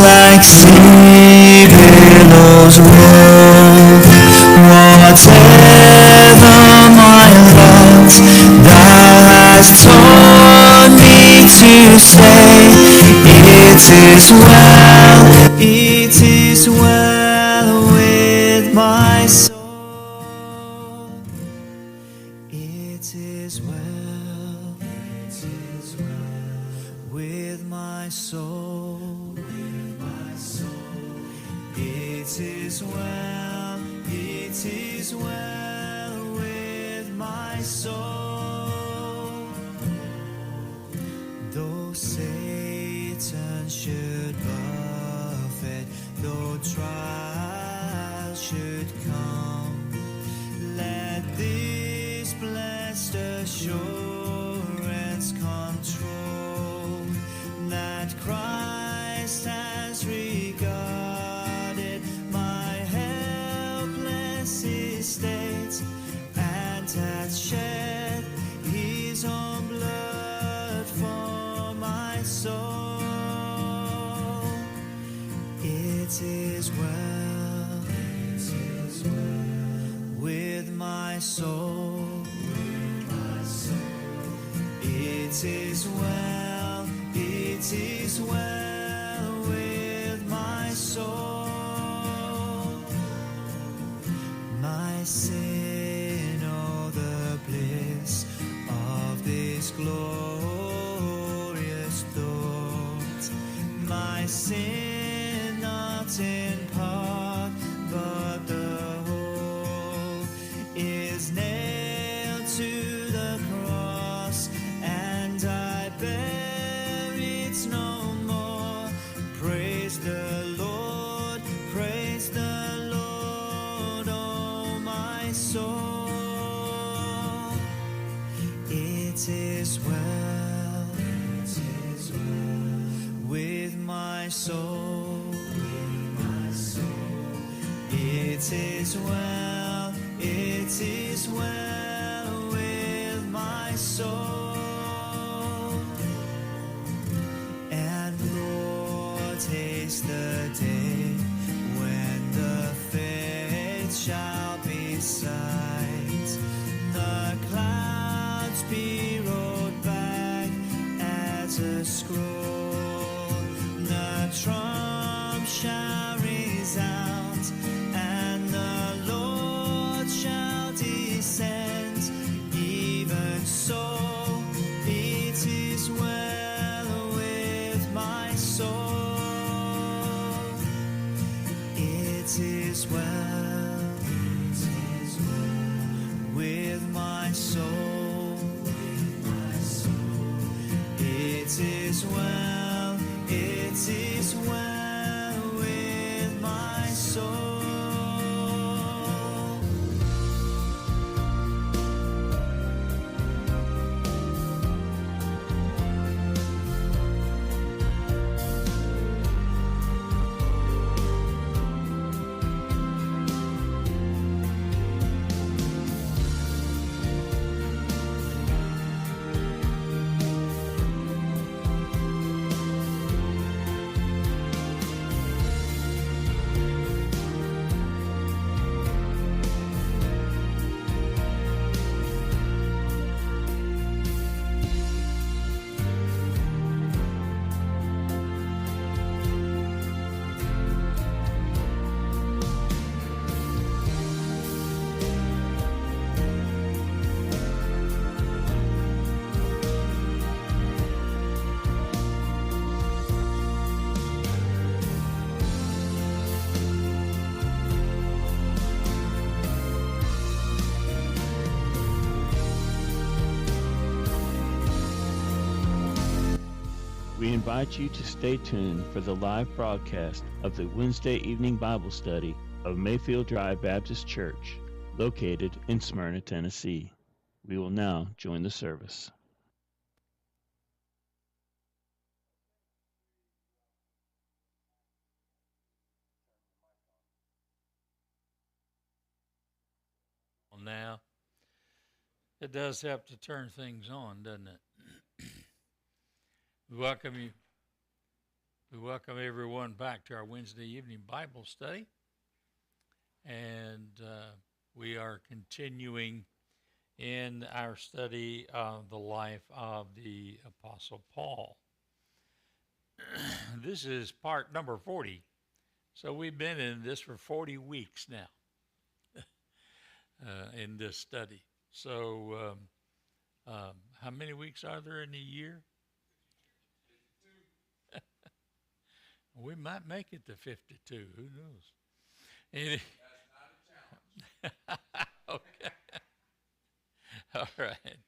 like sea billows roll. Whatever my lot, thou hast taught me to say, it is well with my soul. It is well with my soul. It is well with my soul. Though Satan should buffet, though trials should come, let this blessed assurance control that Christ has regarded my helpless estate and hath shed his own blood for my soul. It is well with my soul. It is well with my soul. My sin, oh, the bliss of this glorious thought. My sin, not in part, but the whole, is nailed to the cross, and I bear it no more. Praise the Lord, oh my soul. It is well with my soul. It is well with my soul. And Lord, taste the day when the faith shall be sight, the clouds be rolled back as a scroll, the trump shall resound, and the Lord shall descend. Even so, it is well with my soul. It is well with my soul. It is well with my soul. We invite you to stay tuned for the live broadcast of the Wednesday evening Bible study of Mayfield Drive Baptist Church, located in Smyrna, Tennessee. We will now join the service. Now, it does help to turn things on, doesn't it? We We welcome everyone back to our Wednesday evening Bible study. And we are continuing in our study of the life of the Apostle Paul. This is part number 40. So we've been in this for 40 weeks now in this study. So how many weeks are there in a year? We might make it to 52. Who knows? That's not a challenge. Okay. All right.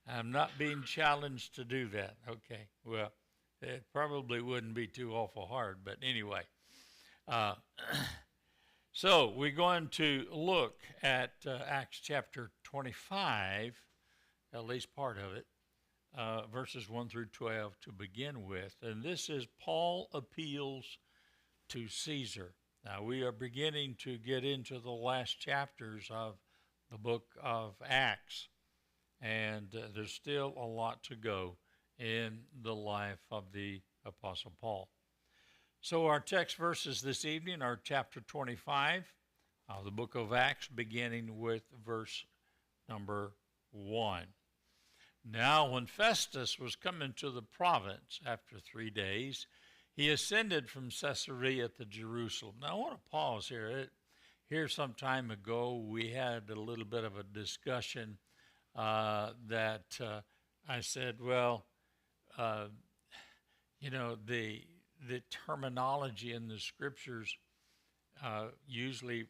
I'm not being challenged to do that. Okay. Well, it probably wouldn't be too awful hard, but anyway. So we're going to look at Acts chapter 25, at least part of it, verses 1 through 12 to begin with. And this is Paul appeals to Caesar. Now, we are beginning to get into the last chapters of the book of Acts, and there's still a lot to go in the life of the Apostle Paul. So our text verses this evening are chapter 25 of the book of Acts, beginning with verse number 1. Now, when Festus was come into the province after 3 days, he ascended from Caesarea to Jerusalem. Now, I want to pause here. Here some time ago, we had a little bit of a discussion that I said, well, the terminology in the scriptures usually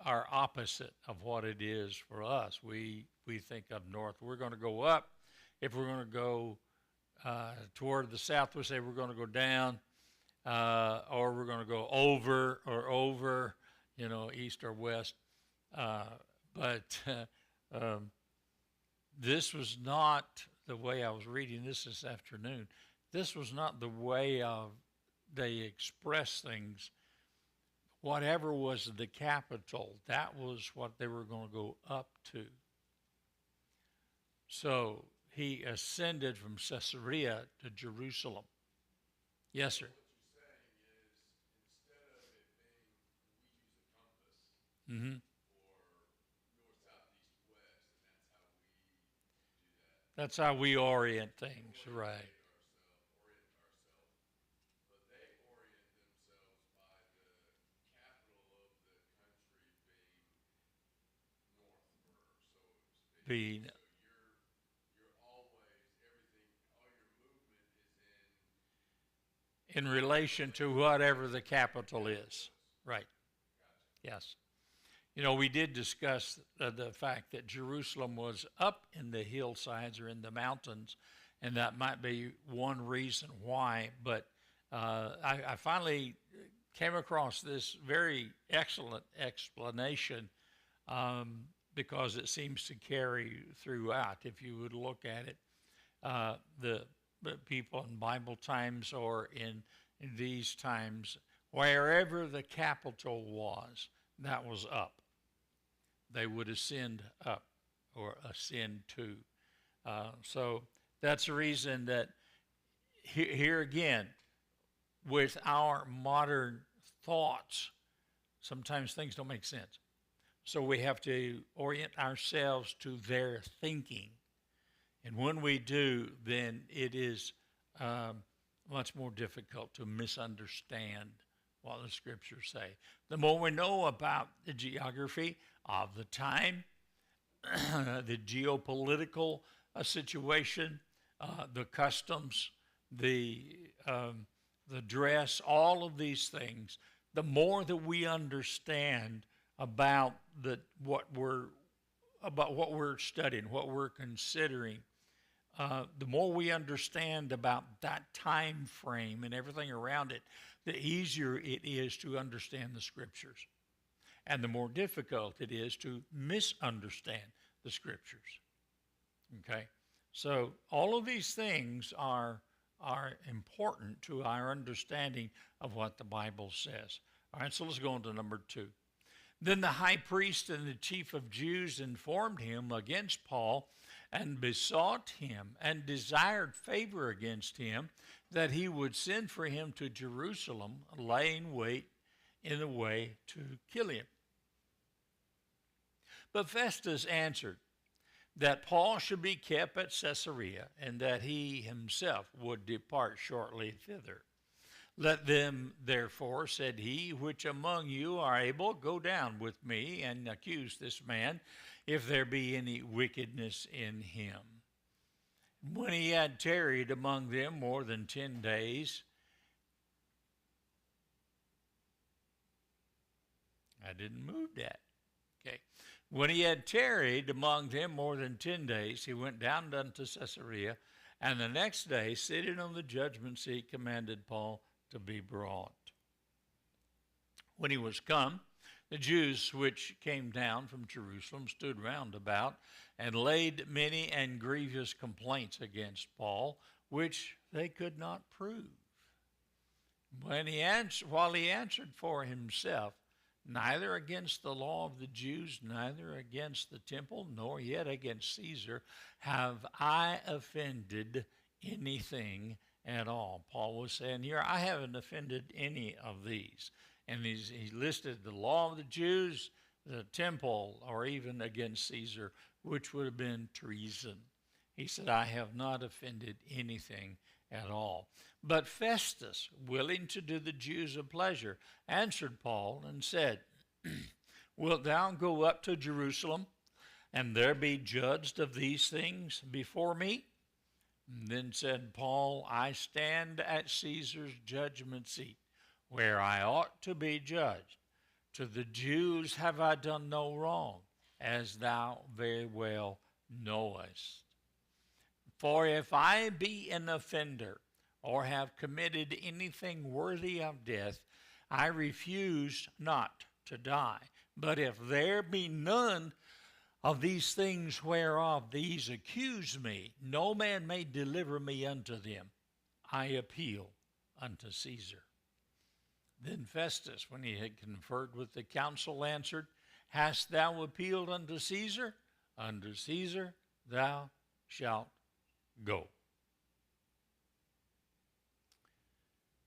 are opposite of what it is for us. We think of north. We're going to go up. If we're going to go toward the south, we say we're going to go down, or we're going to go over, east or west. But this was not the way I was reading this afternoon. This was not the way they expressed things. Whatever was the capital, that was what they were going to go up to. So he ascended from Caesarea to Jerusalem. Yes, sir. What you're saying is, instead of it being, we use a compass, Mm-hmm. or north, south, east, west, and That's how we orient things, right? orient ourselves. But they orient themselves by the capital of the country being north, or so it was speak. Being So you're always everything. All your movement is in relation to whatever the capital is, right? Yes. We did discuss the fact that Jerusalem was up in the hillsides or in the mountains, and that might be one reason why. But I finally came across this very excellent explanation because it seems to carry throughout. If you would look at it, the people in Bible times or in these times, wherever the capital was, that was up. They would ascend up or ascend to. So that's the reason that here again, with our modern thoughts, sometimes things don't make sense. So we have to orient ourselves to their thinking. And when we do, then it is much more difficult to misunderstand what the scriptures say. The more we know about the geography of the time, the geopolitical situation, the customs, the dress, all of these things, the more that we understand about what we're studying, what we're considering, the more we understand about that time frame and everything around it, the easier it is to understand the scriptures. And the more difficult it is to misunderstand the scriptures. Okay? So all of these things are important to our understanding of what the Bible says. All right, so let's go on to number 2. Then the high priest and the chief of Jews informed him against Paul and besought him and desired favor against him that he would send for him to Jerusalem, laying wait in the way to kill him. But Festus answered that Paul should be kept at Caesarea, and that he himself would depart shortly thither. Let them, therefore, said he, which among you are able, go down with me and accuse this man, if there be any wickedness in him. When he had tarried among them more than 10 days, I didn't move that. Okay. When he had tarried among them more than 10 days, he went down unto Caesarea, and the next day, sitting on the judgment seat, commanded Paul to be brought. When he was come, the Jews which came down from Jerusalem stood round about, and laid many and grievous complaints against Paul, which they could not prove. While he answered for himself, neither against the law of the Jews, neither against the temple, nor yet against Caesar, have I offended anything at all. Paul was saying here, I haven't offended any of these. And he listed the law of the Jews, the temple, or even against Caesar, which would have been treason. He said, I have not offended anything at all. But Festus, willing to do the Jews a pleasure, answered Paul and said, Wilt thou go up to Jerusalem, and there be judged of these things before me? And then said Paul, I stand at Caesar's judgment seat, where I ought to be judged. To the Jews have I done no wrong, as thou very well knowest. For if I be an offender, or have committed anything worthy of death, I refuse not to die. But if there be none of these things whereof these accuse me, no man may deliver me unto them. I appeal unto Caesar. Then Festus, when he had conferred with the council, answered, Hast thou appealed unto Caesar? Unto Caesar thou shalt go.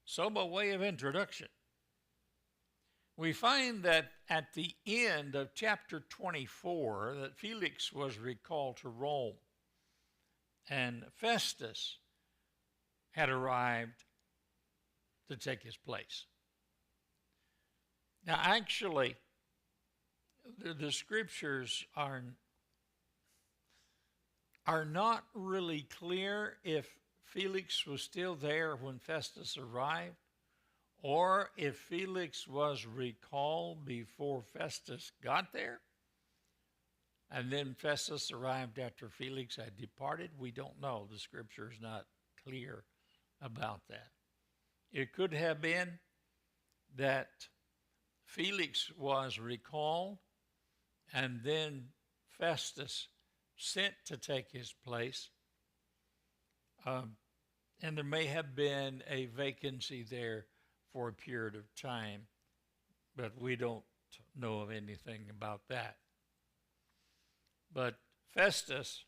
So, by way of introduction, we find that at the end of chapter 24 that Felix was recalled to Rome, and Festus had arrived to take his place. Now, actually, the scriptures are not really clear if Felix was still there when Festus arrived, or if Felix was recalled before Festus got there, and then Festus arrived after Felix had departed. We don't know. The scripture is not clear about that. It could have been that Felix was recalled, and then Festus sent to take his place. And there may have been a vacancy there for a period of time, but we don't know of anything about that. But Festus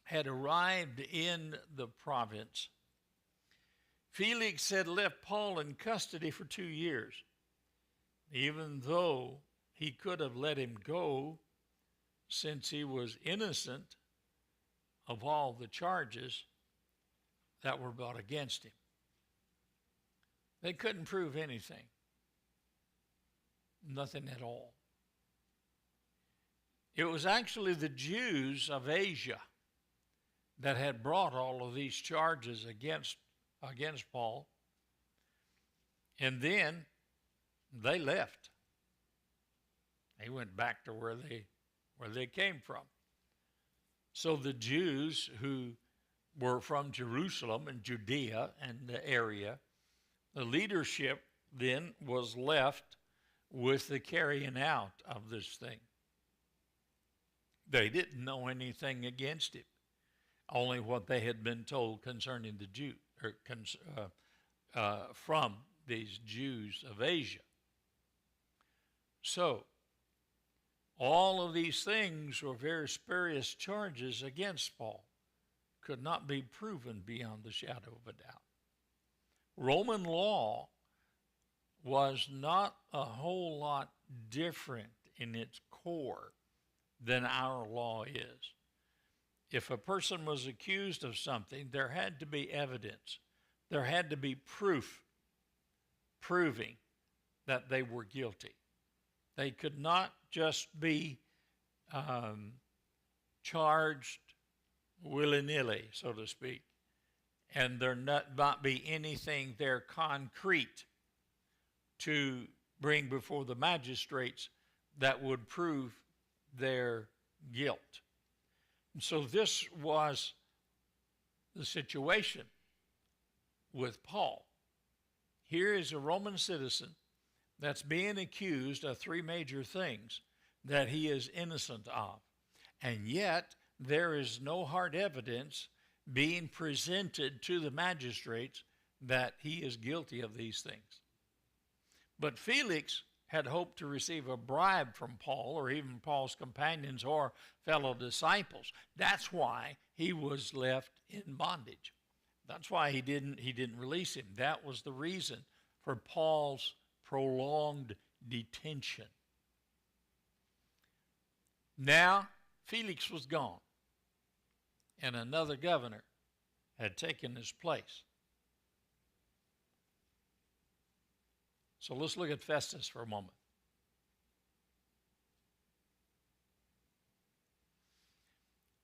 had arrived in the province. Felix had left Paul in custody for 2 years, even though he could have let him go since he was innocent of all the charges that were brought against him. They couldn't prove anything. Nothing at all. It was actually the Jews of Asia that had brought all of these charges against Paul. And then they left. They went back to where they came from. So the Jews who were from Jerusalem and Judea and the area, the leadership then was left with the carrying out of this thing. They didn't know anything against it, only what they had been told concerning the Jew, from these Jews of Asia. So, all of these things were very spurious charges against Paul, could not be proven beyond the shadow of a doubt. Roman law was not a whole lot different in its core than our law is. If a person was accused of something, there had to be evidence. There had to be proof proving that they were guilty. They could not just be charged willy-nilly, so to speak, and there not be anything there concrete to bring before the magistrates that would prove their guilt. And so this was the situation with Paul. Here is a Roman citizen that's being accused of three major things that he is innocent of. And yet, there is no hard evidence being presented to the magistrates that he is guilty of these things. But Felix had hoped to receive a bribe from Paul or even Paul's companions or fellow disciples. That's why he was left in bondage. That's why he didn't release him. That was the reason for Paul's prolonged detention. Now, Felix was gone, and another governor had taken his place. So let's look at Festus for a moment.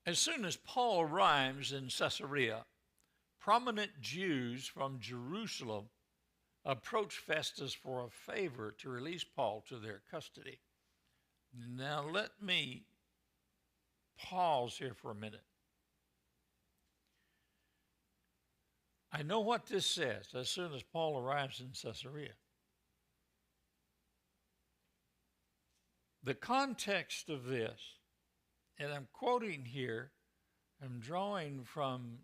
As soon as Paul arrives in Caesarea, prominent Jews from Jerusalem approached Festus for a favor to release Paul to their custody. Now let me pause here for a minute. I know what this says, as soon as Paul arrives in Caesarea. The context of this, and I'm quoting here, I'm drawing from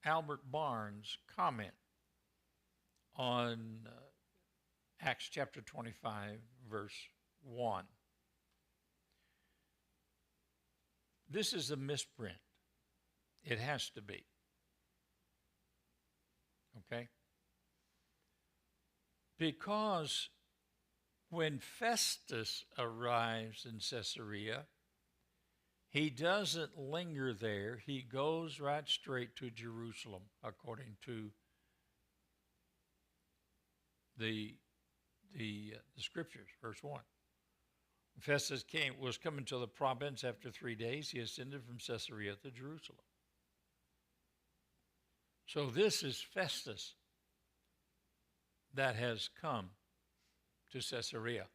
Albert Barnes' comment on Acts chapter 25, verse 1. This is a misprint. It has to be. Okay? Because when Festus arrives in Caesarea, he doesn't linger there. He goes right straight to Jerusalem, according to the scriptures, verse 1. Festus was coming to the province after 3 days. He ascended from Caesarea to Jerusalem. So this is Festus that has come to Caesarea.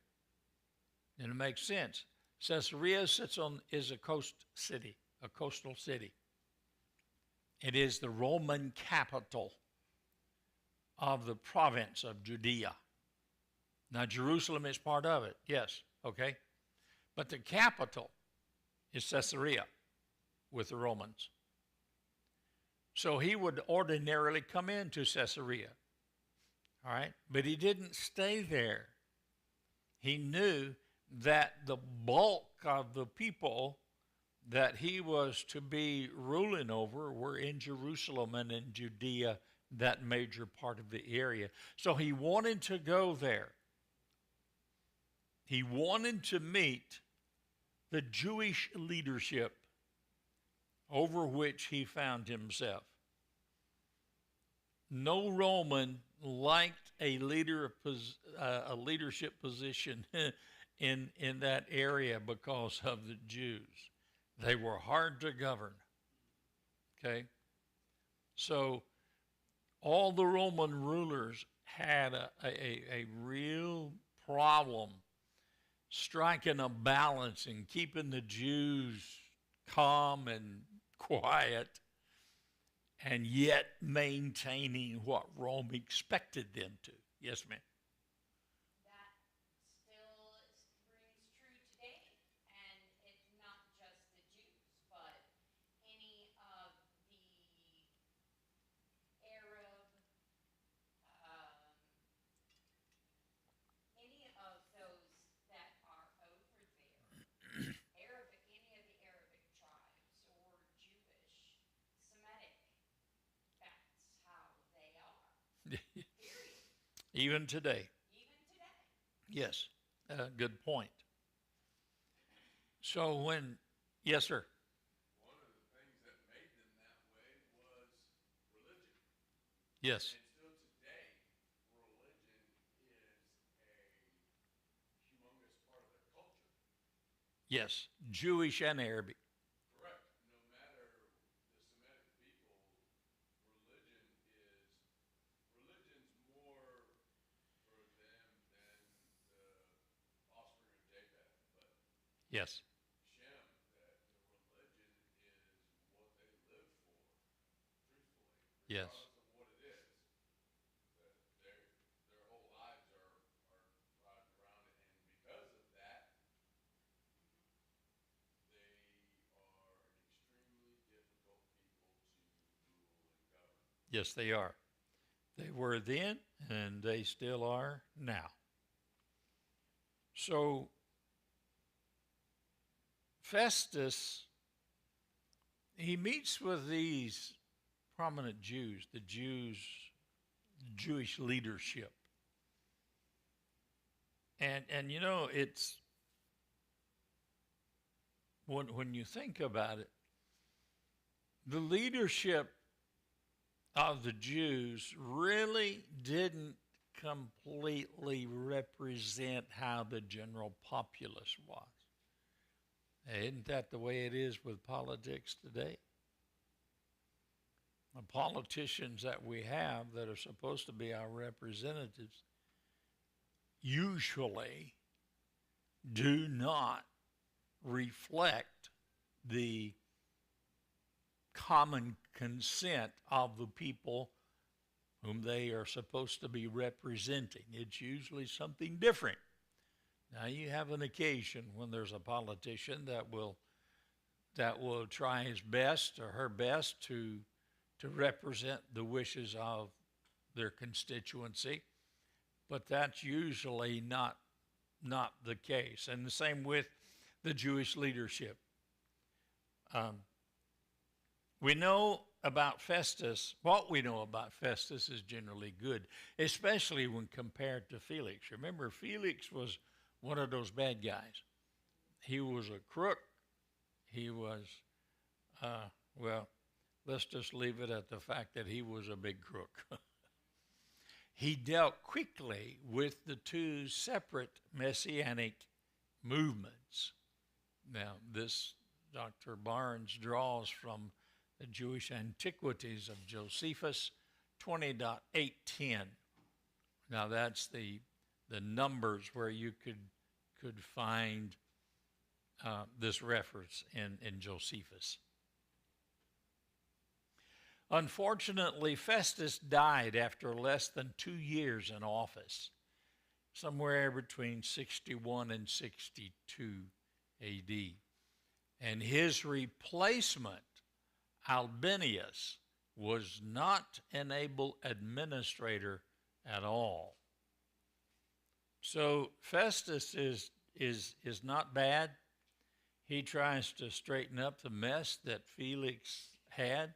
And it makes sense. Caesarea is a coastal city. It is the Roman capital of the province of Judea. Now, Jerusalem is part of it, yes, okay? But the capital is Caesarea with the Romans. So he would ordinarily come into Caesarea, all right? But he didn't stay there. He knew that the bulk of the people that he was to be ruling over were in Jerusalem and in Judea, that major part of the area. So he wanted to go there. He wanted to meet the Jewish leadership over which he found himself. No Roman liked a leadership position in that area because of the Jews. They were hard to govern. Okay? So all the Roman rulers had a real problem striking a balance and keeping the Jews calm and quiet, and yet maintaining what Rome expected them to. Yes, ma'am. That still rings true today, and it's not just the Jews, but any of the Arab, any of those that are Even today. even today. Yes, good point. So when, yes, sir. One of the things that made them that way was religion. Yes, And still today, religion is a humongous part of their culture. yes, Jewish and Arabic. Correct. No matter the Semitic people, religion religion's more for them than the offspring of Japheth. But Yes, Shem, that the religion is what they live for, truthfully, yes, regardless of what it is. That their whole lives are riding around it, and because of that, they are an extremely difficult people to rule and govern. yes, they are. They were then, and they still are now. So Festus, he meets with these prominent Jews, the Jewish leadership. And you know, it's when you think about it, the leadership of the Jews really didn't completely represent how the general populace was. Isn't that the way it is with politics today? The politicians that we have that are supposed to be our representatives usually do not reflect the common consent of the people whom they are supposed to be representing. It's usually something different. Now you have an occasion when there's a politician that will try his best or her best to represent the wishes of their constituency, but that's usually not the case. And the same with the Jewish leadership. We know about Festus, what we know about Festus is generally good, especially when compared to Felix. Remember, Felix was one of those bad guys. He was a crook. He was, well, let's just leave it at the fact that he was a big crook. He dealt quickly with the two separate messianic movements. Now, this Dr. Barnes draws from the Jewish Antiquities of Josephus 20.810. Now, that's the numbers where you could find this reference in Josephus. Unfortunately, Festus died after less than 2 years in office, somewhere between 61 and 62 AD. And his replacement, Albinius, was not an able administrator at all. So Festus is not bad. He tries to straighten up the mess that Felix had,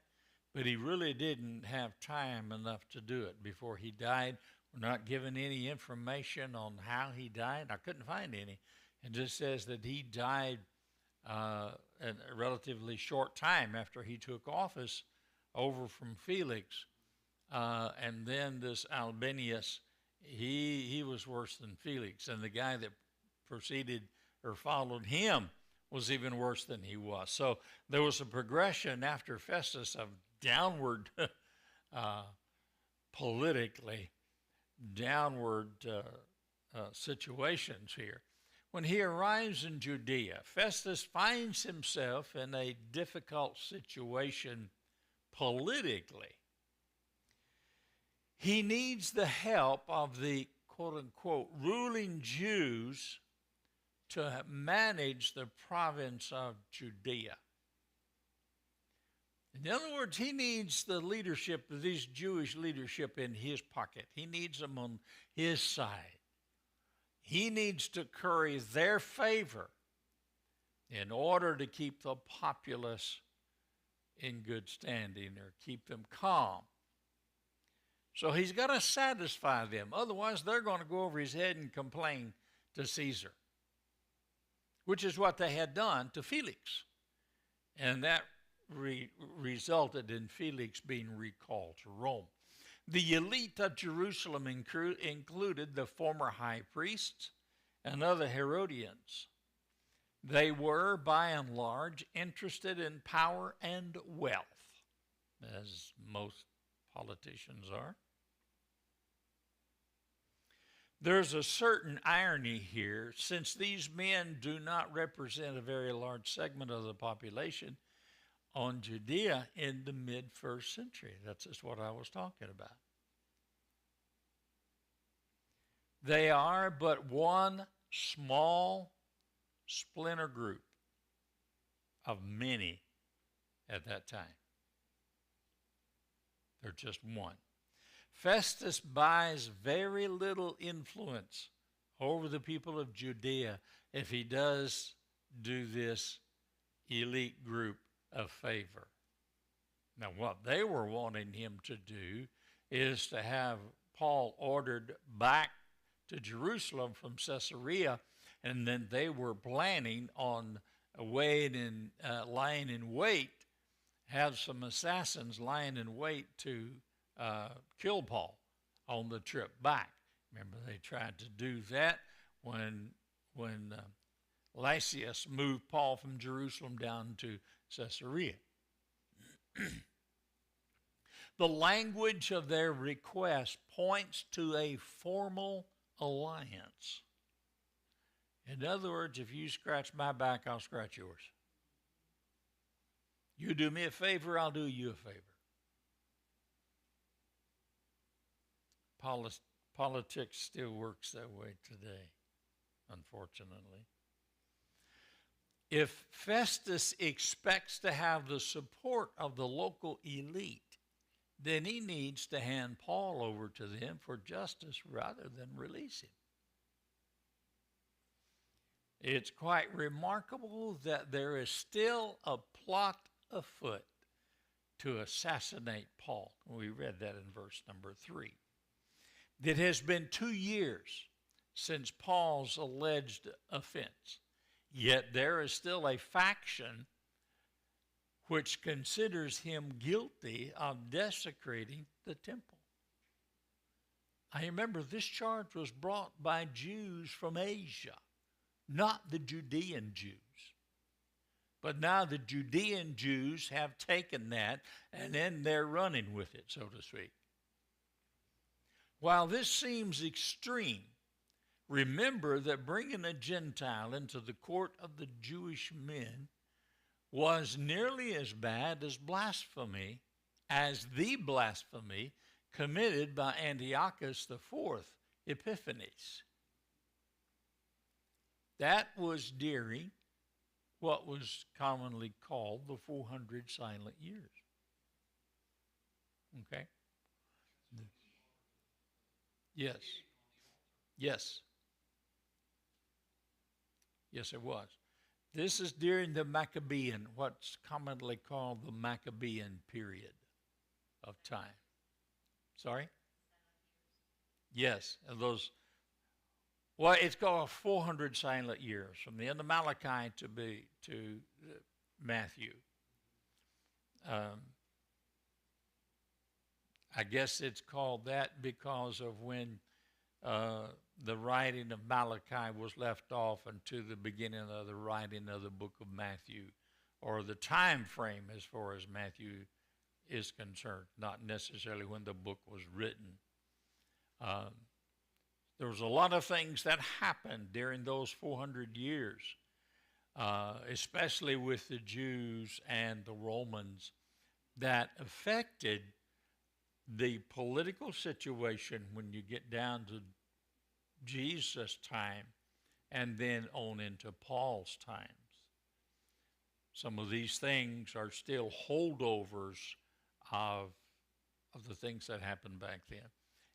but he really didn't have time enough to do it before he died. We're not given any information on how he died. I couldn't find any. It just says that he died in a relatively short time after he took office over from Felix. And then this Albinius, he was worse than Felix. And the guy that proceeded or followed him was even worse than he was. So there was a progression after Festus of downward, politically, downward situations here. When he arrives in Judea, Festus finds himself in a difficult situation politically. He needs the help of the quote-unquote ruling Jews to manage the province of Judea. In other words, he needs the leadership of these Jewish leadership in his pocket. He needs them on his side. He needs to curry their favor in order to keep the populace in good standing or keep them calm. So he's got to satisfy them. Otherwise, they're going to go over his head and complain to Caesar, which is what they had done to Felix. And that resulted in Felix being recalled to Rome. The elite of Jerusalem included the former high priests and other Herodians. They were, by and large, interested in power and wealth, as most politicians are. There's a certain irony here, since these men do not represent a very large segment of the population on Judea in the mid-first century. That's just what I was talking about. They are but one small splinter group of many at that time. They're just one. Festus buys very little influence over the people of Judea if he does do this elite group a favor. Now, what they were wanting him to do is to have Paul ordered back to Jerusalem from Caesarea, and then they were planning on lying in wait, have some assassins lying in wait to kill Paul on the trip back. Remember, they tried to do that when Lysias moved Paul from Jerusalem down to Caesarea. The language of their request points to a formal alliance. In other words, if you scratch my back, I'll scratch yours. You do me a favor, I'll do you a favor. Politics still works that way today, unfortunately. If Festus expects to have the support of the local elite, then he needs to hand Paul over to them for justice rather than release him. It's quite remarkable that there is still a plot afoot to assassinate Paul. We read that in verse number 3. It has been 2 years since Paul's alleged offense, yet there is still a faction which considers him guilty of desecrating the temple. I remember this charge was brought by Jews from Asia, not the Judean Jews. But now the Judean Jews have taken that, and then they're running with it, so to speak. While this seems extreme, remember that bringing a Gentile into the court of the Jewish men was nearly as bad as blasphemy, as the blasphemy committed by Antiochus IV Epiphanes. That was during what was commonly called the 400 silent years. Okay? Yes. Yes. Yes, it was. This is during the Maccabean, what's commonly called the Maccabean period of time. Sorry? Yes, well, it's called 400 silent years, from the end of Malachi to Matthew. I guess it's called that because of when the writing of Malachi was left off until the beginning of the writing of the book of Matthew, or the time frame as far as Matthew is concerned, not necessarily when the book was written. There was a lot of things that happened during those 400 years, especially with the Jews and the Romans, that affected the political situation when you get down to Jesus' time and then on into Paul's times. Some of these things are still holdovers of the things that happened back then.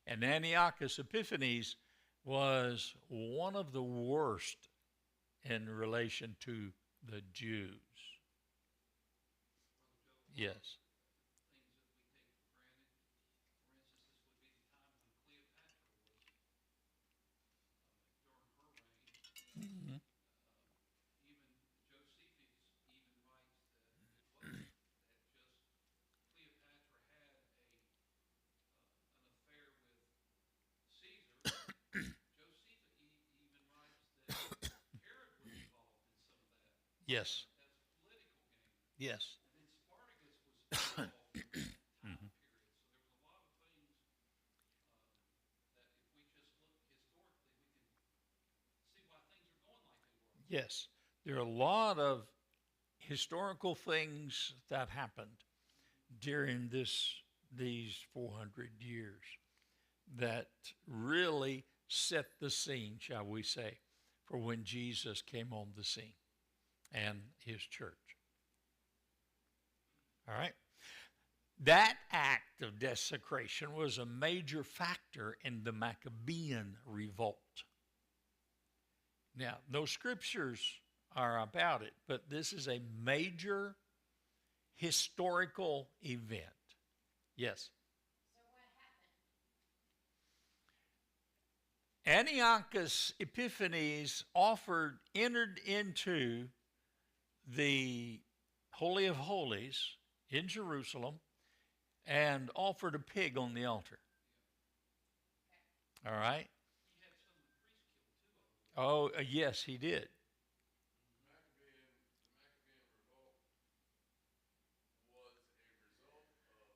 And Antiochus Epiphanes was one of the worst in relation to the Jews. Yes. Yes. That's a political game. Yes. And then Spartacus was involved in that time period. So there was a lot of things that if we just look historically, we can see why things are going like they were. Yes. There are a lot of historical things that happened during these 400 years that really set the scene, shall we say, for when Jesus came on the scene and his church. All right? That act of desecration was a major factor in the Maccabean revolt. Now, no scriptures are about it, but this is a major historical event. Yes. So what happened? Antiochus Epiphanes entered into the Holy of Holies in Jerusalem and offered a pig on the altar. All right? He had some of the priests killed too, I believe. Oh, yes, he did. The Maccabean revolt was a result of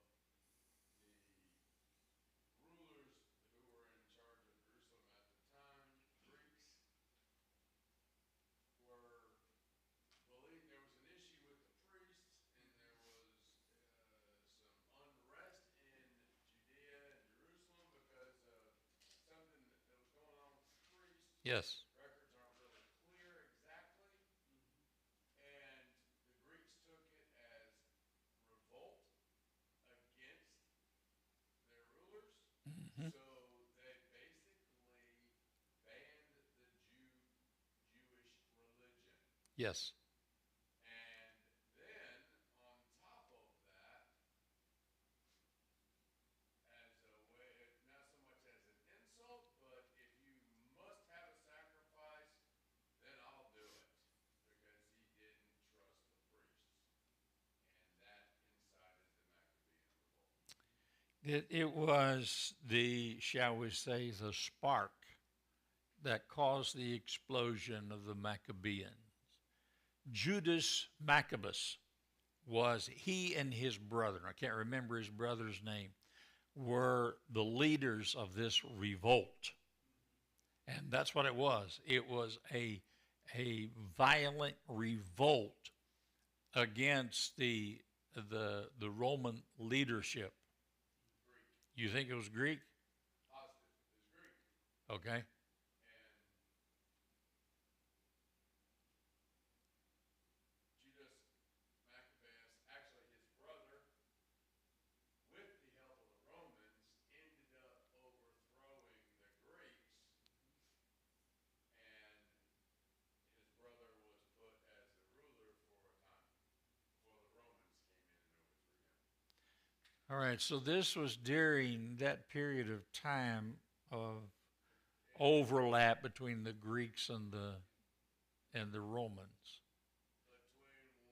the rulers who were in charge of Jerusalem at the time. Greeks were believed there was an issue with the priests, and there was some unrest in Judea and Jerusalem because of something that was going on with the priests. Yes. Records aren't really clear exactly, and the Greeks took it as revolt against their rulers. Mm-hmm. So they basically banned the Jewish religion. Yes. And then on top of that, as a way, not so much as an insult, but if you must have a sacrifice, then I'll do it. Because he didn't trust the priests. And that incited the Maccabean revolt. It was the, shall we say, the spark that caused the explosion of the Maccabeans. Judas Maccabus was he and his brother, I can't remember his brother's name, were the leaders of this revolt. And that's what it was. It was a violent revolt against the Roman leadership. Greek. You think it was Greek? Positive. It was Greek. Okay. And Judas Maccabeus, actually his brother, with the help of the Romans, ended up overthrowing the Greeks, and his brother was put as the ruler for a time before the Romans came in and overthrew him. All right. So this was during that period of time of overlap between the Greeks and the Romans. Between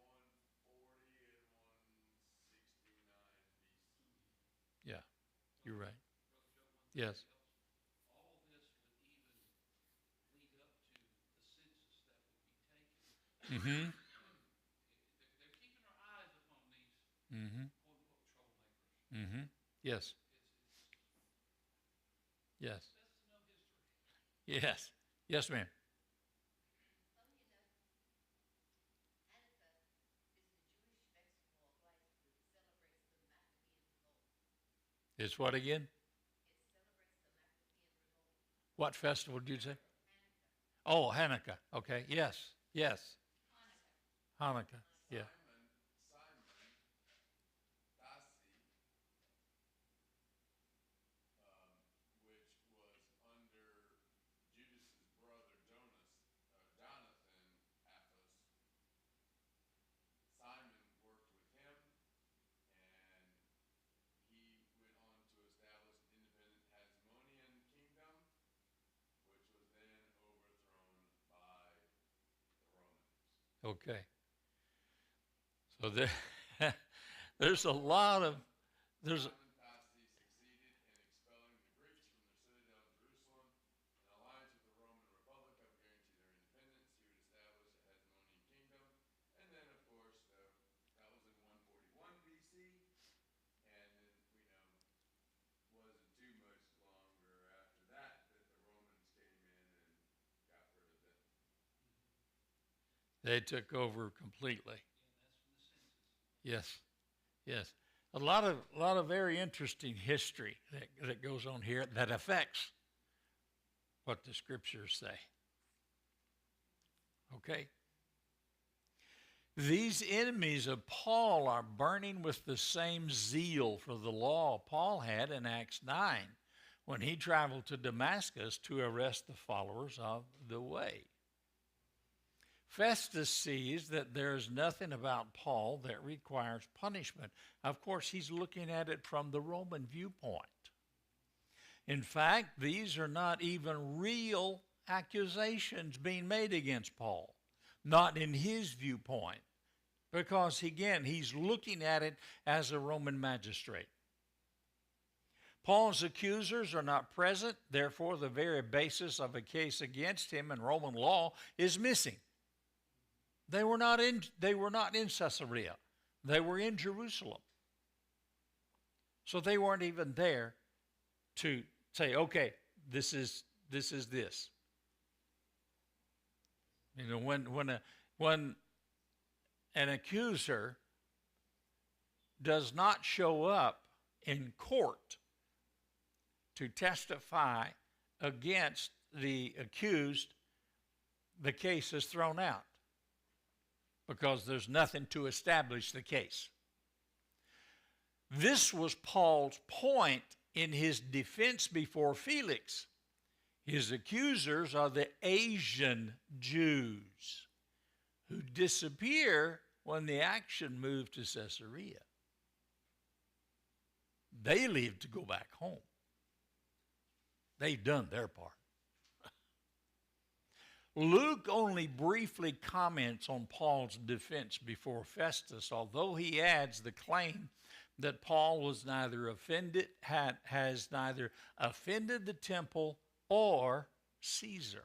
140 and 169 BC. Yeah, you're right. Brother Joe, one thing Yes. else, all of this would even lead up to the census that would be taken. Mm-hmm. They're keeping their eyes upon these Mm-hmm. quote unquote troublemakers. Mm-hmm. Yes. It's Yes. best to know history. Yes. Yes, ma'am. Oh, you know, Hanukkah is the Jewish festival of lights that celebrates the Maccabean revolt. It's what again? It celebrates the Maccabean revolt. What festival did you say? Hanukkah. Oh, Hanukkah. Okay. Yes. Yes. Hanukkah. Hanukkah. Yeah. Simon Dasi, which was under Judas's brother Jonathan Apphus. Simon worked with him, and he went on to establish an independent Hasmonean kingdom, which was then overthrown by the Romans. Okay. So there, there's a lot of there's Simon Dasi succeeded in expelling the Greeks from their citadel of Jerusalem. An alliance with the Roman Republic helped guarantee their independence. He would establish a Hasmonean kingdom They took over completely. Yes, yes. A lot of very interesting history that goes on here that affects what the scriptures say. Okay? These enemies of Paul are burning with the same zeal for the law Paul had in Acts 9 when he traveled to Damascus to arrest the followers of the way. Festus sees that there is nothing about Paul that requires punishment. Of course, he's looking at it from the Roman viewpoint. In fact, these are not even real accusations being made against Paul, not in his viewpoint, because, again, he's looking at it as a Roman magistrate. Paul's accusers are not present, therefore the very basis of a case against him in Roman law is missing. They were not in Caesarea. They were in Jerusalem. So they weren't even there to say, okay, this is this. You know, when an accuser does not show up in court to testify against the accused, the case is thrown out because there's nothing to establish the case. This was Paul's point in his defense before Felix. His accusers are the Asian Jews who disappear when the action moved to Caesarea. They leave to go back home. They've done their part. Luke only briefly comments on Paul's defense before Festus, although he adds the claim that Paul was has neither offended the temple or Caesar.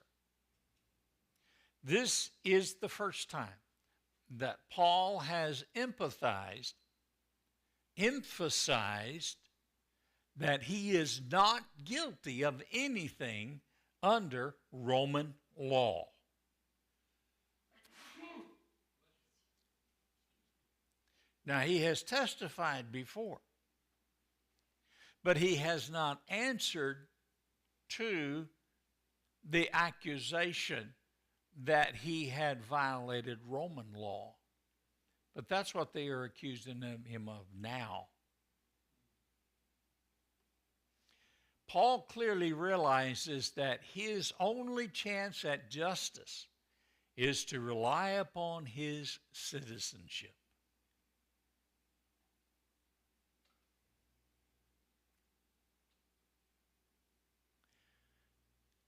This is the first time that Paul has emphasized that he is not guilty of anything under Roman law. Now, he has testified before, but he has not answered to the accusation that he had violated Roman law. But that's what they are accusing him of now. Paul clearly realizes that his only chance at justice is to rely upon his citizenship.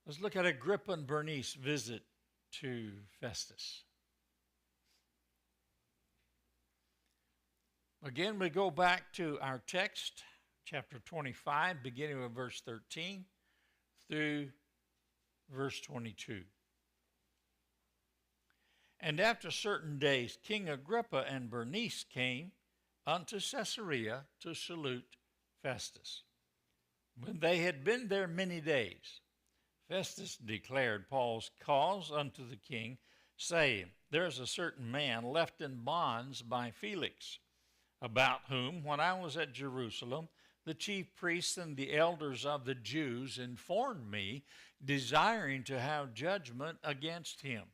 Let's look at Agrippa and Bernice's visit to Festus. Again, we go back to our text, chapter 25, beginning with verse 13 through verse 22. And after certain days, King Agrippa and Bernice came unto Caesarea to salute Festus. When they had been there many days, Festus declared Paul's cause unto the king, saying, There is a certain man left in bonds by Felix, about whom, when I was at Jerusalem, the chief priests and the elders of the Jews informed me, desiring to have judgment against him.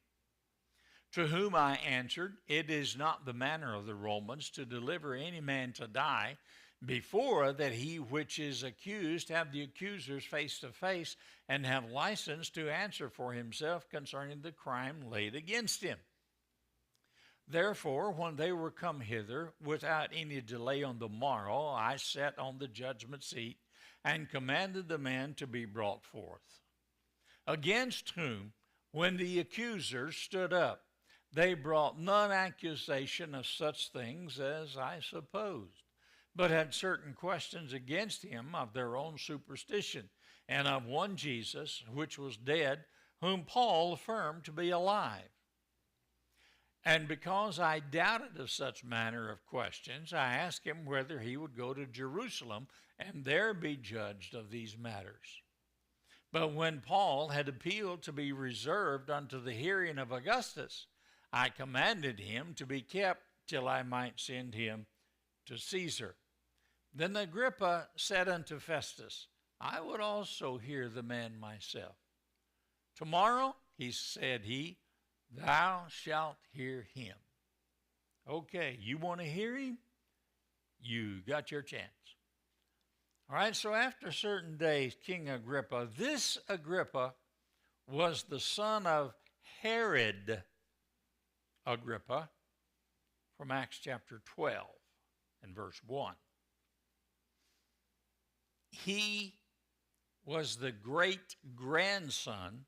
To whom I answered, It is not the manner of the Romans to deliver any man to die, before that he which is accused have the accusers face to face, and have license to answer for himself concerning the crime laid against him. Therefore, when they were come hither, without any delay on the morrow, I sat on the judgment seat, and commanded the man to be brought forth. Against whom, when the accusers stood up, they brought none accusation of such things as I supposed, but had certain questions against him of their own superstition, and of one Jesus, which was dead, whom Paul affirmed to be alive. And because I doubted of such manner of questions, I asked him whether he would go to Jerusalem and there be judged of these matters. But when Paul had appealed to be reserved unto the hearing of Augustus, I commanded him to be kept till I might send him to Caesar. Then Agrippa said unto Festus, I would also hear the man myself. Tomorrow, said he, thou shalt hear him. Okay, you want to hear him? You got your chance. All right, so after certain days, King Agrippa, this Agrippa was the son of Herod Agrippa from Acts chapter 12 and verse 1. He was the great grandson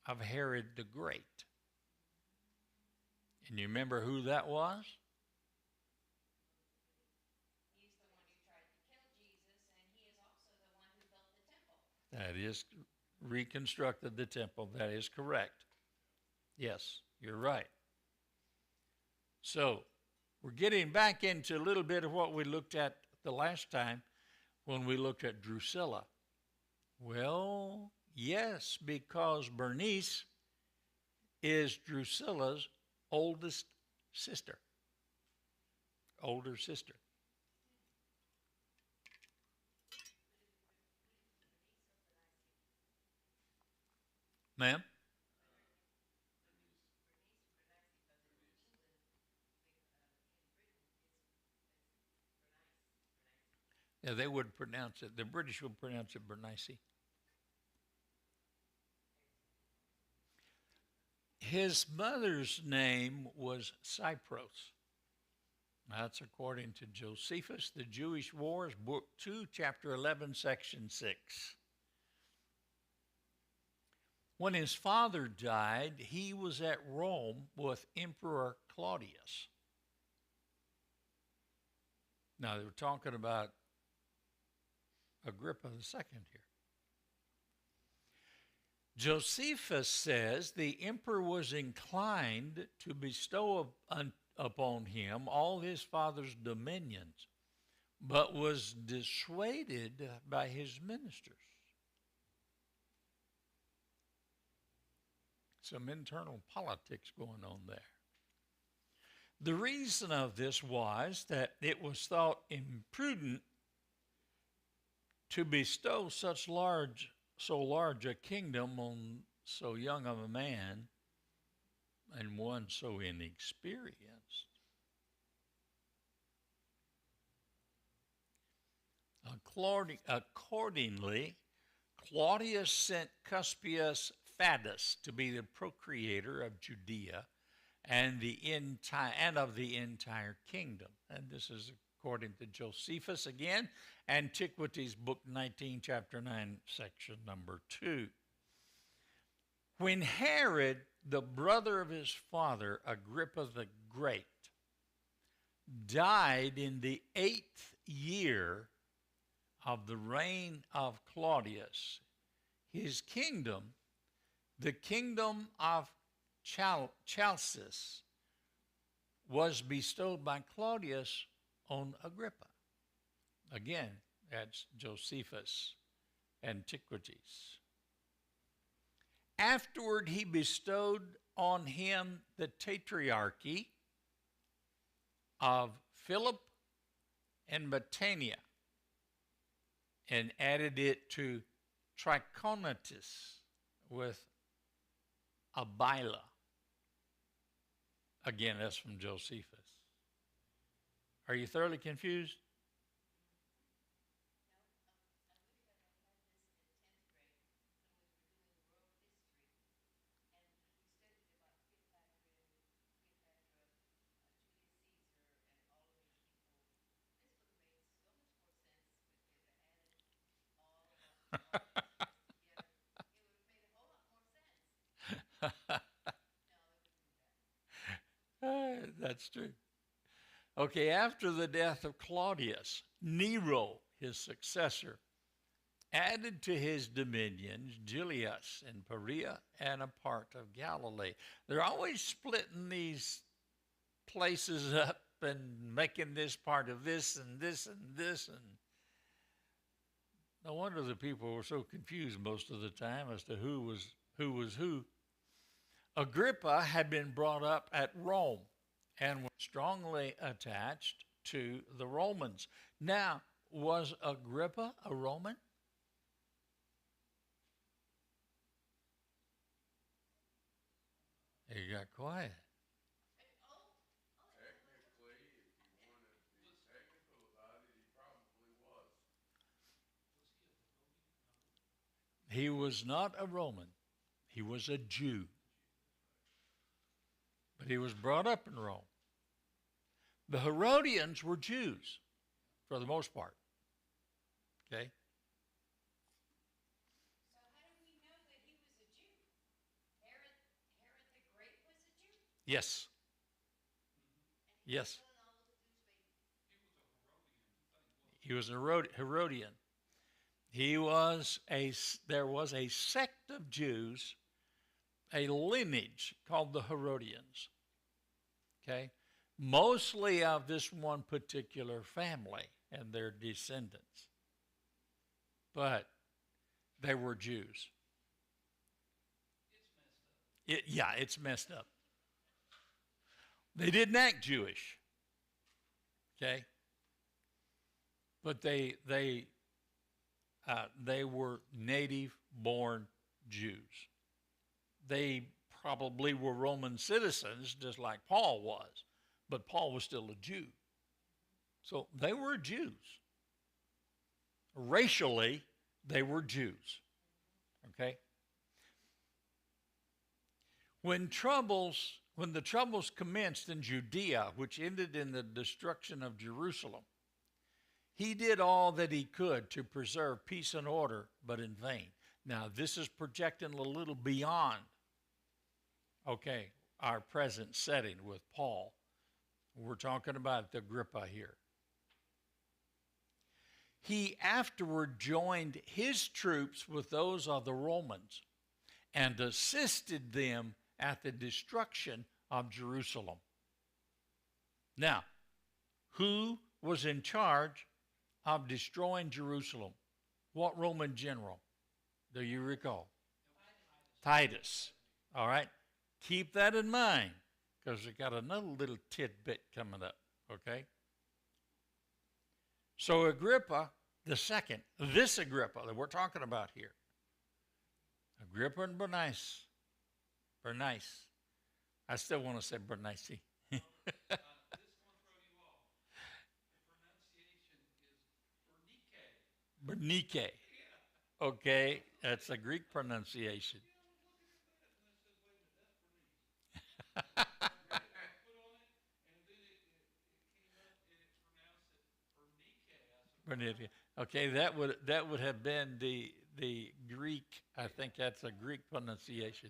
of Herod the Great. And you remember who that was? He's the one who tried to kill Jesus, and he is also the one who built the temple. That is reconstructed the temple. That is correct. Yes, you're right. So, we're getting back into a little bit of what we looked at the last time when we looked at Drusilla. Well, yes, because Bernice is Drusilla's oldest sister, older sister. Ma'am? Yeah, they would pronounce it, the British would pronounce it Bernice. His mother's name was Cypros. That's according to Josephus, The Jewish Wars, Book 2, Chapter 11, Section 6. When his father died, he was at Rome with Emperor Claudius. Now, they were talking about Agrippa II here. Josephus says the emperor was inclined to bestow upon him all his father's dominions, but was dissuaded by his ministers. Some internal politics going on there. The reason of this was that it was thought imprudent to bestow so large a kingdom on so young of a man and one so inexperienced. Accordingly, Claudius sent Cuspius Fadus to be the procurator of Judea and of the entire kingdom. And this is according to Josephus again, Antiquities, Book 19, Chapter 9, Section number 2. When Herod, the brother of his father, Agrippa the Great, died in the 8th year of the reign of Claudius, his kingdom, the kingdom of Chalcis, was bestowed by Claudius on Agrippa. Again, that's Josephus, Antiquities. Afterward, he bestowed on him the tetrarchy of Philip and Batanea and added it to Trachonitis with Abila. Again, that's from Josephus. Are you thoroughly confused? That's true. Okay, after the death of Claudius, Nero, his successor, added to his dominions Gileas and Perea and a part of Galilee. They're always splitting these places up and making this part of this and this and this. And no wonder the people were so confused most of the time as to who was who. Agrippa had been brought up at Rome and was strongly attached to the Romans. Now, was Agrippa a Roman? He got quiet. Technically, if you want to be technical about it, he probably was. He was not a Roman. He was a Jew. But he was brought up in Rome. The Herodians were Jews for the most part. Okay? So how do we know that he was a Jew? Herod the Great was a Jew? Yes. Yes. He was a Herodian. There was a sect of Jews, a lineage called the Herodians. Okay? Mostly of this one particular family and their descendants. But they were Jews. It's messed up. They didn't act Jewish. Okay? But they were native-born Jews. They probably were Roman citizens, just like Paul was, but Paul was still a Jew. So they were Jews. Racially, they were Jews. Okay? When the troubles commenced in Judea, which ended in the destruction of Jerusalem, he did all that he could to preserve peace and order, but in vain. Now, this is projecting a little beyond, our present setting with Paul. We're talking about the Agrippa here. He afterward joined his troops with those of the Romans and assisted them at the destruction of Jerusalem. Now, who was in charge of destroying Jerusalem? What Roman general? Do you recall? Titus. All right? Keep that in mind because we got another little tidbit coming up, okay? So Agrippa the second, this Agrippa that we're talking about here, Agrippa and Bernice. I still want to say Bernice. This one throw you off. The pronunciation is Bernike. Bernike. Okay, that's a Greek pronunciation. Bernike. Okay, that would have been the Greek. I think that's a Greek pronunciation.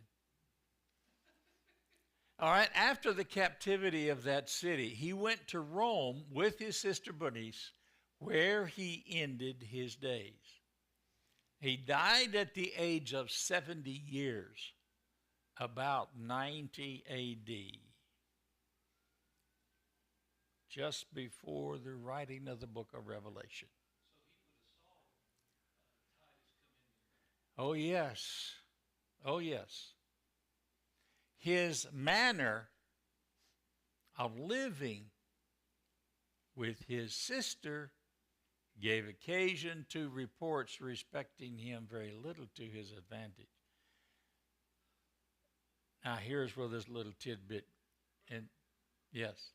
All right, after the captivity of that city, he went to Rome with his sister Bernice, where he ended his days. He died at the age of 70 years, about 90 A.D., just before the writing of the book of Revelation. Oh, yes. Oh, yes. His manner of living with his sister gave occasion to reports respecting him very little to his advantage. Now, here's where this little tidbit, and yes.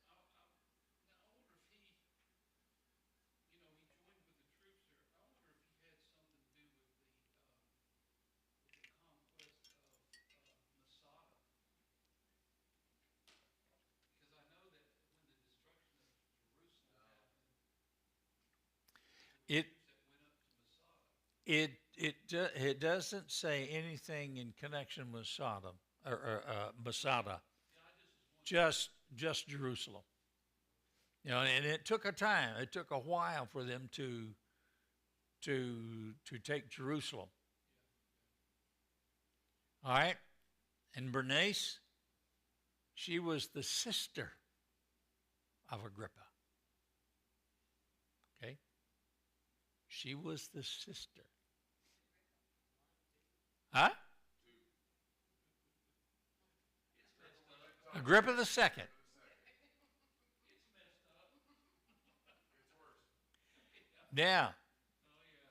It doesn't say anything in connection with Sodom or Masada, just Jerusalem. You know, and it took a time. It took a while for them to take Jerusalem. All right, and Bernice, she was the sister of Agrippa. Okay, she was the sister. Huh? Agrippa the second. Now,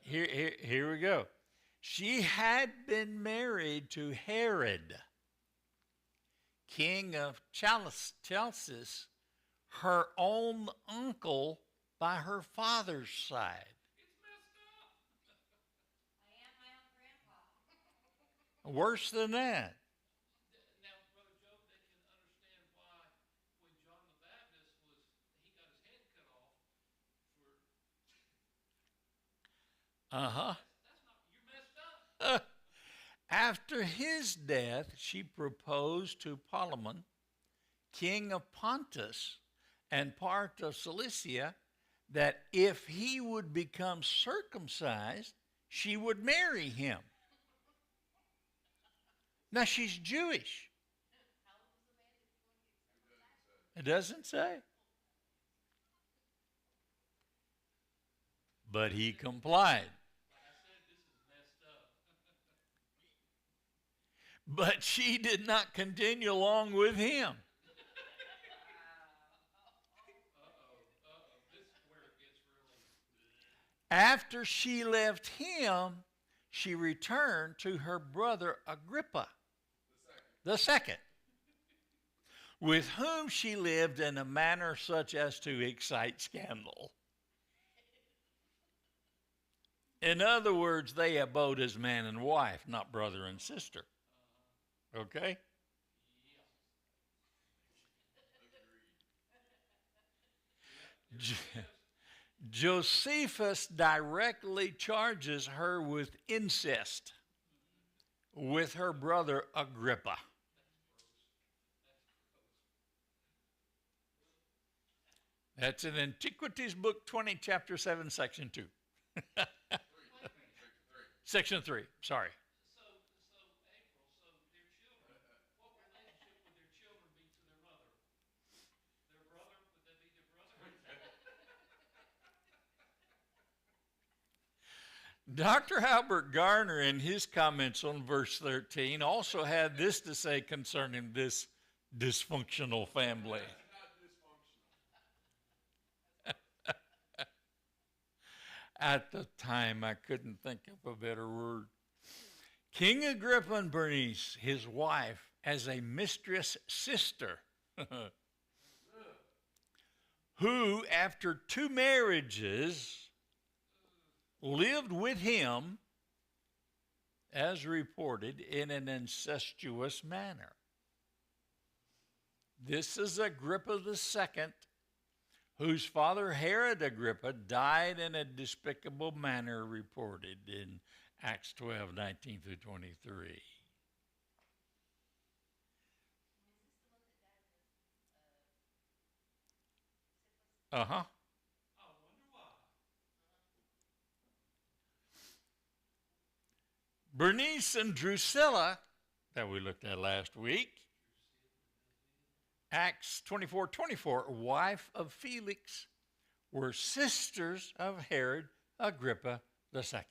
here we go. She had been married to Herod, king of Chalcis, her own uncle by her father's side. I am my own grandpa. Worse than that. Now, Brother Joe, they can understand why when John the Baptist he got his head cut off for. That's not, you messed up. After his death, she proposed to Ptolemy, king of Pontus and part of Cilicia, that if he would become circumcised, she would marry him. Now she's Jewish. It doesn't say. But he complied. But she did not continue along with him. After she left him, she returned to her brother Agrippa the second, with whom she lived in a manner such as to excite scandal. In other words, they abode as man and wife, not brother and sister. Okay? Josephus directly charges her with incest with her brother Agrippa. That's in Antiquities, Book 20, Chapter 7, Section 2. Section 3, sorry. So April, so their children, what relationship would their children be to their mother? Their brother, would that be their brother? Dr. Albert Garner, in his comments on verse 13, also had this to say concerning this dysfunctional family. At the time, I couldn't think of a better word. King Agrippa and Bernice, his wife, as a mistress sister, who, after 2 marriages, lived with him, as reported, in an incestuous manner. This is Agrippa the second, whose father Herod Agrippa died in a despicable manner, reported in Acts 12, 19 through 23. Uh-huh. I wonder why. Bernice and Drusilla, that we looked at last week, Acts 24:24, wife of Felix, were sisters of Herod Agrippa II.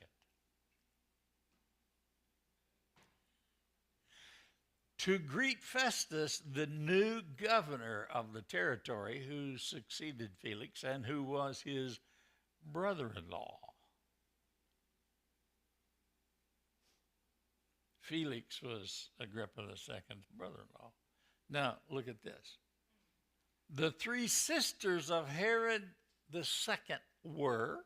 To greet Festus, the new governor of the territory, who succeeded Felix and who was his brother-in-law. Felix was Agrippa II's brother-in-law. Now, look at this. The 3 sisters of Herod II were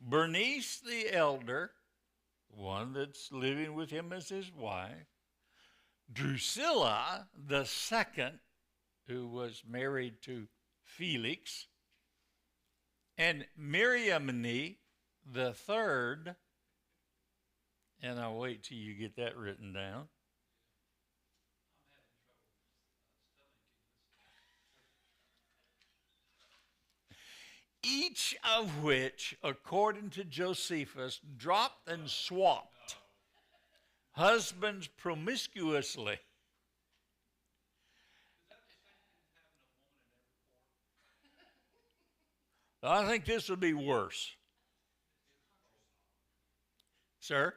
Bernice the elder, one that's living with him as his wife, Drusilla the second, who was married to Felix, and Miriamne the third, and I'll wait till you get that written down. Each of which, according to Josephus, dropped and swapped husbands promiscuously. I think this would be worse. Sir?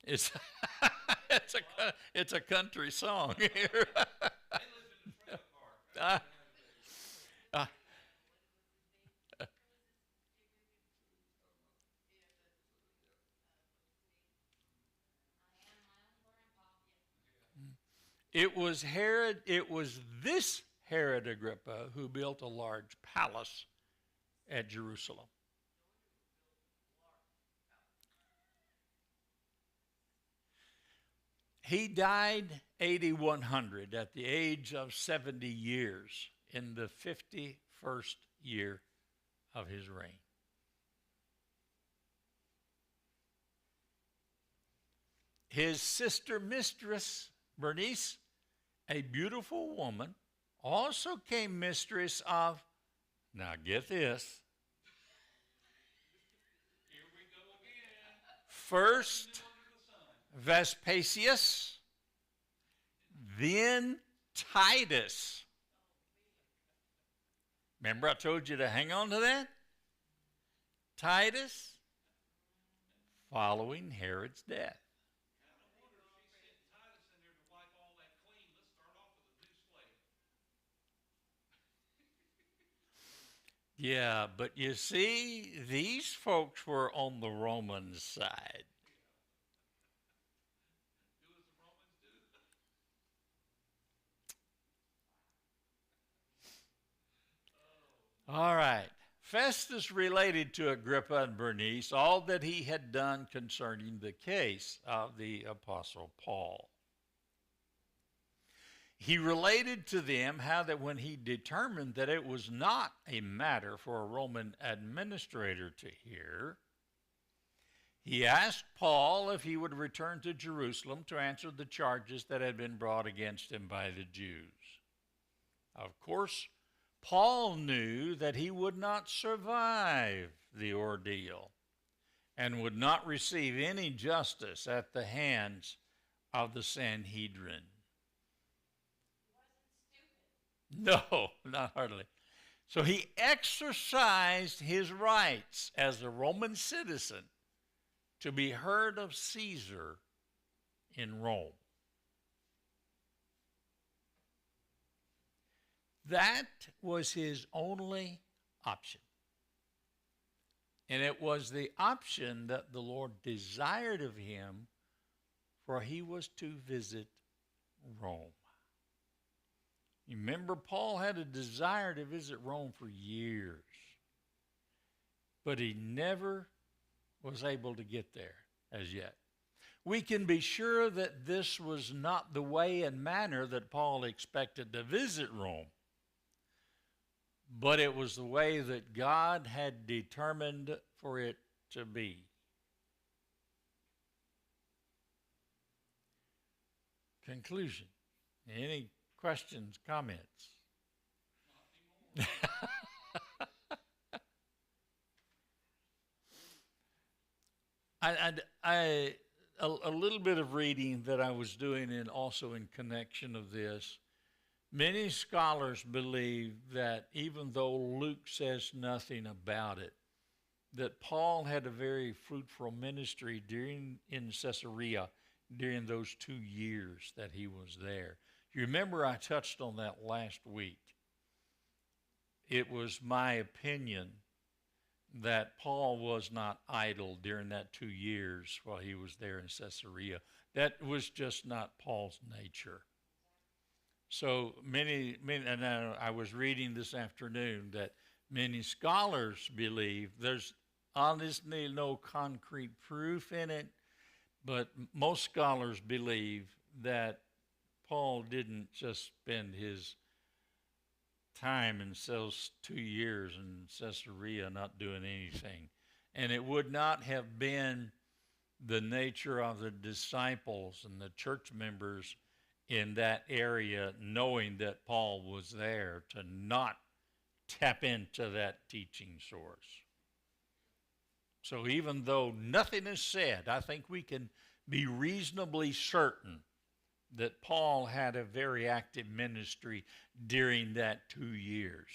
It's a country song here. in the trailer park. Uh, it was this Herod Agrippa who built a large palace at Jerusalem. He died 8100 at the age of 70 years in the 51st year of his reign. His sister mistress, Bernice, a beautiful woman, also came mistress of, now get this, Here we go again. first Under the sun. Vespasius, then Titus. Remember I told you to hang on to that? Titus, following Herod's death. I wonder if she sent Titus in there to wipe all that clean. Let's start off with a new slate. Yeah, but you see, these folks were on the Roman side. Do as the Romans do. All right. Festus related to Agrippa and Bernice all that he had done concerning the case of the Apostle Paul. He related to them how that when he determined that it was not a matter for a Roman administrator to hear, he asked Paul if he would return to Jerusalem to answer the charges that had been brought against him by the Jews. Of course, Paul knew that he would not survive the ordeal and would not receive any justice at the hands of the Sanhedrin. No, not hardly. So he exercised his rights as a Roman citizen to be heard of Caesar in Rome. That was his only option. And it was the option that the Lord desired of him, for he was to visit Rome. You remember, Paul had a desire to visit Rome for years, but he never was able to get there as yet. We can be sure that this was not the way and manner that Paul expected to visit Rome, but it was the way that God had determined for it to be. Conclusion. Any questions, comments? A little bit of reading that I was doing, and also in connection of this, many scholars believe that even though Luke says nothing about it, that Paul had a very fruitful ministry in Caesarea during those 2 years that he was there. You remember I touched on that last week. It was my opinion that Paul was not idle during that 2 years while he was there in Caesarea. That was just not Paul's nature. So many, and I was reading this afternoon that many scholars believe, there's honestly no concrete proof in it, but most scholars believe that Paul didn't just spend his time in those 2 years in Caesarea not doing anything. And it would not have been the nature of the disciples and the church members in that area, knowing that Paul was there, to not tap into that teaching source. So even though nothing is said, I think we can be reasonably certain that Paul had a very active ministry during that 2 years.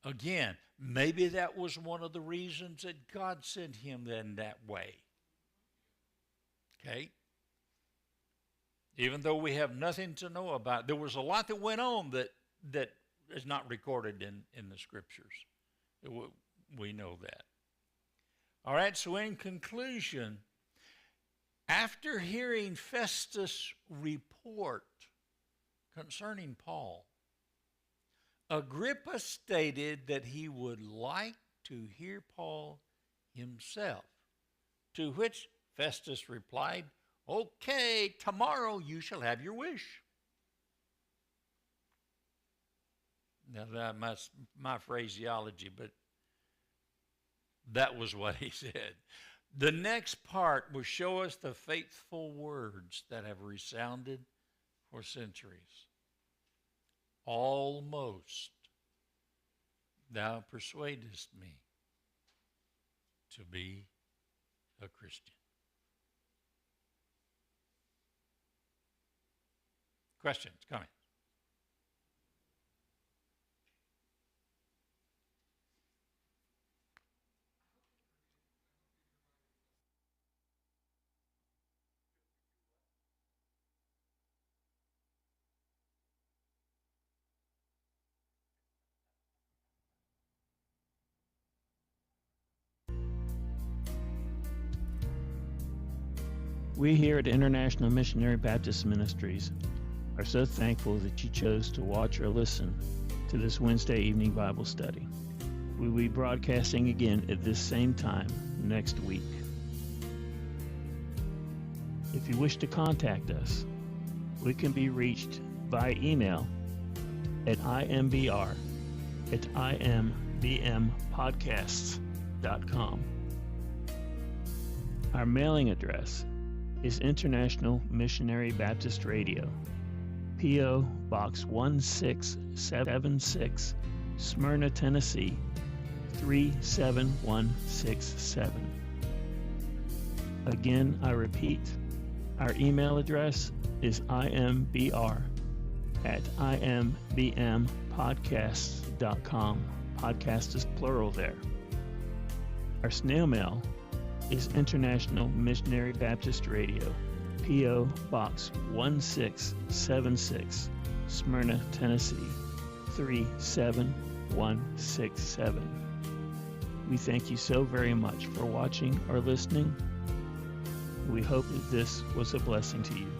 Again, maybe that was one of the reasons that God sent him in that way. Okay? even though we have nothing to know about. There was a lot that went on that is not recorded in the scriptures. We know that. All right, so in conclusion, after hearing Festus' report concerning Paul, Agrippa stated that he would like to hear Paul himself, to which Festus replied, "Okay, tomorrow you shall have your wish." Now, that's my phraseology, but that was what he said. The next part will show us the faithful words that have resounded for centuries. Almost thou persuadest me to be a Christian. Questions, comments? We here at International Missionary Baptist Ministries are so thankful that you chose to watch or listen to this Wednesday evening Bible study. We will be broadcasting again at this same time next week. If you wish to contact us, we can be reached via email at imbr@imbmpodcasts.com. Our mailing address is International Missionary Baptist Radio, P.O. Box 1676, Smyrna, Tennessee, 37167. Again, I repeat, our email address is imbr@imbmpodcasts.com. Podcast is plural there. Our snail mail is International Missionary Baptist Radio, P.O. Box 1676, Smyrna, Tennessee, 37167. We thank you so very much for watching or listening. We hope that this was a blessing to you.